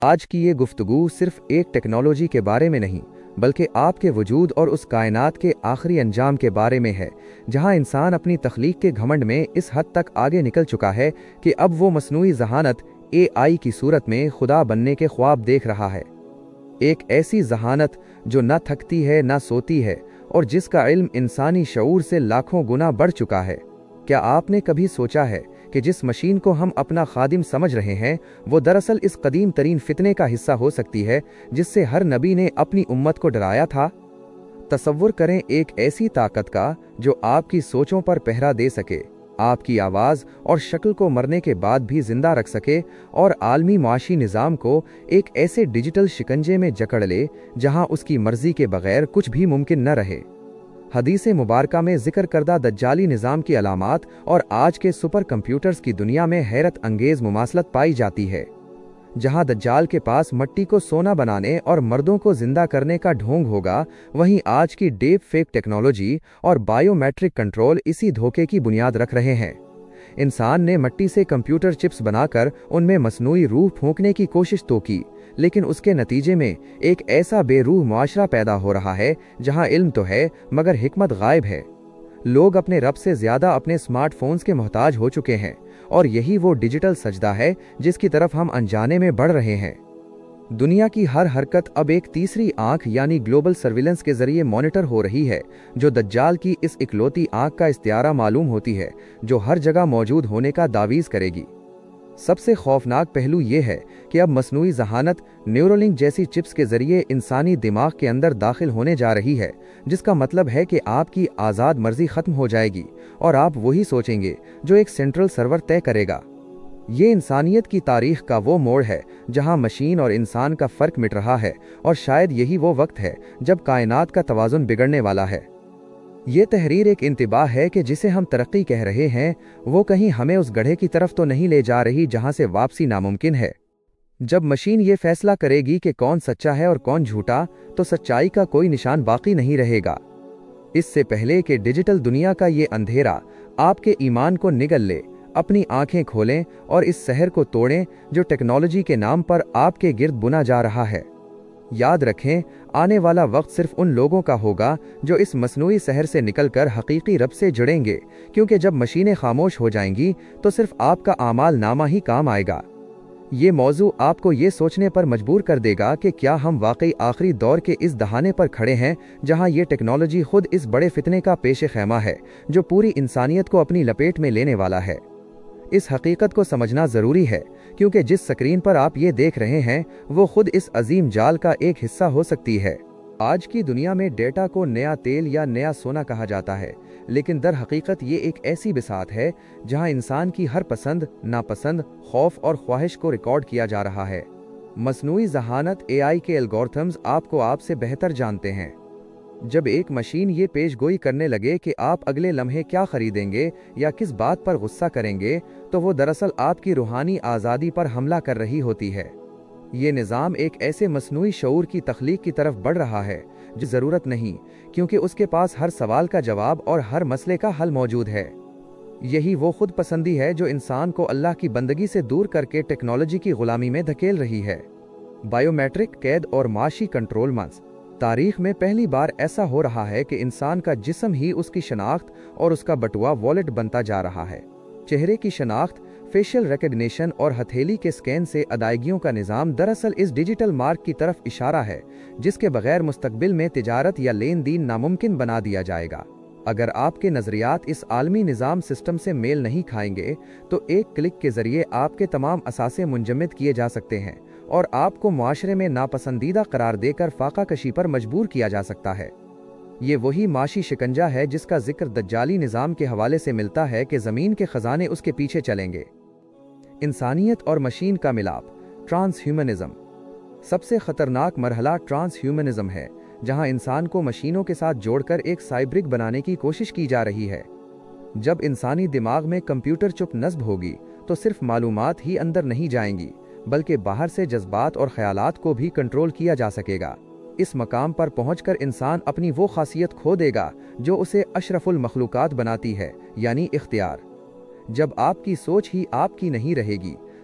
آج کی یہ گفتگو صرف ایک ٹیکنالوجی کے بارے میں نہیں بلکہ آپ کے وجود اور اس کائنات کے آخری انجام کے بارے میں ہے، جہاں انسان اپنی تخلیق کے گھمنڈ میں اس حد تک آگے نکل چکا ہے کہ اب وہ مصنوعی ذہانت AI کی صورت میں خدا بننے کے خواب دیکھ رہا ہے۔ ایک ایسی ذہانت جو نہ تھکتی ہے نہ سوتی ہے اور جس کا علم انسانی شعور سے لاکھوں گنا بڑھ چکا ہے۔ کیا آپ نے کبھی سوچا ہے کہ جس مشین کو ہم اپنا خادم سمجھ رہے ہیں وہ دراصل اس قدیم ترین فتنے کا حصہ ہو سکتی ہے جس سے ہر نبی نے اپنی امت کو ڈرایا تھا؟ تصور کریں ایک ایسی طاقت کا جو آپ کی سوچوں پر پہرا دے سکے، آپ کی آواز اور شکل کو مرنے کے بعد بھی زندہ رکھ سکے اور عالمی معاشی نظام کو ایک ایسے ڈیجیٹل شکنجے میں جکڑ لے جہاں اس کی مرضی کے بغیر کچھ بھی ممکن نہ رہے۔ حدیث مبارکہ میں ذکر کردہ دجالی نظام کی علامات اور آج کے سپر کمپیوٹرز کی دنیا میں حیرت انگیز مماثلت پائی جاتی ہے۔ جہاں دجال کے پاس مٹی کو سونا بنانے اور مردوں کو زندہ کرنے کا ڈھونگ ہوگا، وہیں آج کی ڈیپ فیک ٹیکنالوجی اور بائیو میٹرک کنٹرول اسی دھوکے کی بنیاد رکھ رہے ہیں۔ انسان نے مٹی سے کمپیوٹر چپس بنا کر ان میں مصنوعی روح پھونکنے کی کوشش تو کی، لیکن اس کے نتیجے میں ایک ایسا بے روح معاشرہ پیدا ہو رہا ہے جہاں علم تو ہے مگر حکمت غائب ہے۔ لوگ اپنے رب سے زیادہ اپنے اسمارٹ فونز کے محتاج ہو چکے ہیں، اور یہی وہ ڈیجیٹل سجدہ ہے جس کی طرف ہم انجانے میں بڑھ رہے ہیں۔ دنیا کی ہر حرکت اب ایک تیسری آنکھ یعنی گلوبل سرویلنس کے ذریعے مانیٹر ہو رہی ہے، جو دجال کی اس اکلوتی آنکھ کا استعارہ معلوم ہوتی ہے جو ہر جگہ موجود ہونے کا دعویز کرے گی۔ سب سے خوفناک پہلو یہ ہے کہ اب مصنوعی ذہانت نیورولنک جیسی چپس کے ذریعے انسانی دماغ کے اندر داخل ہونے جا رہی ہے، جس کا مطلب ہے کہ آپ کی آزاد مرضی ختم ہو جائے گی اور آپ وہی سوچیں گے جو ایک سینٹرل سرور طے کرے گا۔ یہ انسانیت کی تاریخ کا وہ موڑ ہے جہاں مشین اور انسان کا فرق مٹ رہا ہے، اور شاید یہی وہ وقت ہے جب کائنات کا توازن بگڑنے والا ہے۔ یہ تحریر ایک انتباہ ہے کہ جسے ہم ترقی کہہ رہے ہیں وہ کہیں ہمیں اس گڑھے کی طرف تو نہیں لے جا رہی جہاں سے واپسی ناممکن ہے۔ جب مشین یہ فیصلہ کرے گی کہ کون سچا ہے اور کون جھوٹا، تو سچائی کا کوئی نشان باقی نہیں رہے گا۔ اس سے پہلے کہ ڈیجیٹل دنیا کا یہ اندھیرا آپ کے ایمان کو نگل لے، اپنی آنکھیں کھولیں اور اس سحر کو توڑیں جو ٹیکنالوجی کے نام پر آپ کے گرد بنا جا رہا ہے۔ یاد رکھیں، آنے والا وقت صرف ان لوگوں کا ہوگا جو اس مصنوعی سحر سے نکل کر حقیقی رب سے جڑیں گے، کیونکہ جب مشینیں خاموش ہو جائیں گی تو صرف آپ کا اعمال نامہ ہی کام آئے گا۔ یہ موضوع آپ کو یہ سوچنے پر مجبور کر دے گا کہ کیا ہم واقعی آخری دور کے اس دہانے پر کھڑے ہیں جہاں یہ ٹیکنالوجی خود اس بڑے فتنے کا پیش خیمہ ہے جو پوری انسانیت کو اپنی لپیٹ میں لینے والا ہے۔ اس حقیقت کو سمجھنا ضروری ہے کیونکہ جس سکرین پر آپ یہ دیکھ رہے ہیں وہ خود اس عظیم جال کا ایک حصہ ہو سکتی ہے۔ آج کی دنیا میں ڈیٹا کو نیا تیل یا نیا سونا کہا جاتا ہے، لیکن در حقیقت یہ ایک ایسی بساط ہے جہاں انسان کی ہر پسند، ناپسند، خوف اور خواہش کو ریکارڈ کیا جا رہا ہے۔ مصنوعی ذہانت AI کے الگورتھمز آپ کو آپ سے بہتر جانتے ہیں۔ جب ایک مشین یہ پیش گوئی کرنے لگے کہ آپ اگلے لمحے کیا خریدیں گے یا کس بات پر غصہ کریں گے، تو وہ دراصل آپ کی روحانی آزادی پر حملہ کر رہی ہوتی ہے۔ یہ نظام ایک ایسے مصنوعی شعور کی تخلیق کی طرف بڑھ رہا ہے جو ضرورت نہیں، کیونکہ اس کے پاس ہر سوال کا جواب اور ہر مسئلے کا حل موجود ہے۔ یہی وہ خود پسندی ہے جو انسان کو اللہ کی بندگی سے دور کر کے ٹیکنالوجی کی غلامی میں دھکیل رہی ہے۔ بائیو میٹرک قید اور معاشی کنٹرول منز تاریخ میں پہلی بار ایسا ہو رہا ہے کہ انسان کا جسم ہی اس کی شناخت اور اس کا بٹوا والیٹ بنتا جا رہا ہے۔ چہرے کی شناخت، فیشل ریکگنیشن اور ہتھیلی کے سکین سے ادائیگیوں کا نظام دراصل اس ڈیجیٹل مارک کی طرف اشارہ ہے جس کے بغیر مستقبل میں تجارت یا لین دین ناممکن بنا دیا جائے گا۔ اگر آپ کے نظریات اس عالمی نظام سسٹم سے میل نہیں کھائیں گے تو ایک کلک کے ذریعے آپ کے تمام اثاثے منجمد کیے جا سکتے ہیں اور آپ کو معاشرے میں ناپسندیدہ قرار دے کر فاقہ کشی پر مجبور کیا جا سکتا ہے۔ یہ وہی معاشی شکنجہ ہے جس کا ذکر دجالی نظام کے حوالے سے ملتا ہے کہ زمین کے خزانے اس کے پیچھے چلیں گے۔ انسانیت اور مشین کا ملاپ، ٹرانس ہیومنزم۔ سب سے خطرناک مرحلہ ٹرانس ہیومنزم ہے، جہاں انسان کو مشینوں کے ساتھ جوڑ کر ایک سائبرگ بنانے کی کوشش کی جا رہی ہے۔ جب انسانی دماغ میں کمپیوٹر چپ نصب ہوگی تو صرف معلومات ہی اندر نہیں جائیں گی بلکہ باہر سے جذبات اور خیالات کو بھی کنٹرول کیا جا سکے گا۔ اس مقام پر پہنچ کر انسان اپنی وہ خاصیت کھو دے گا جو اسے اشرف المخلوقات بناتی ہے، یعنی اختیار۔ جب آپ کی سوچ ہی آپ کی نہیں رہے گی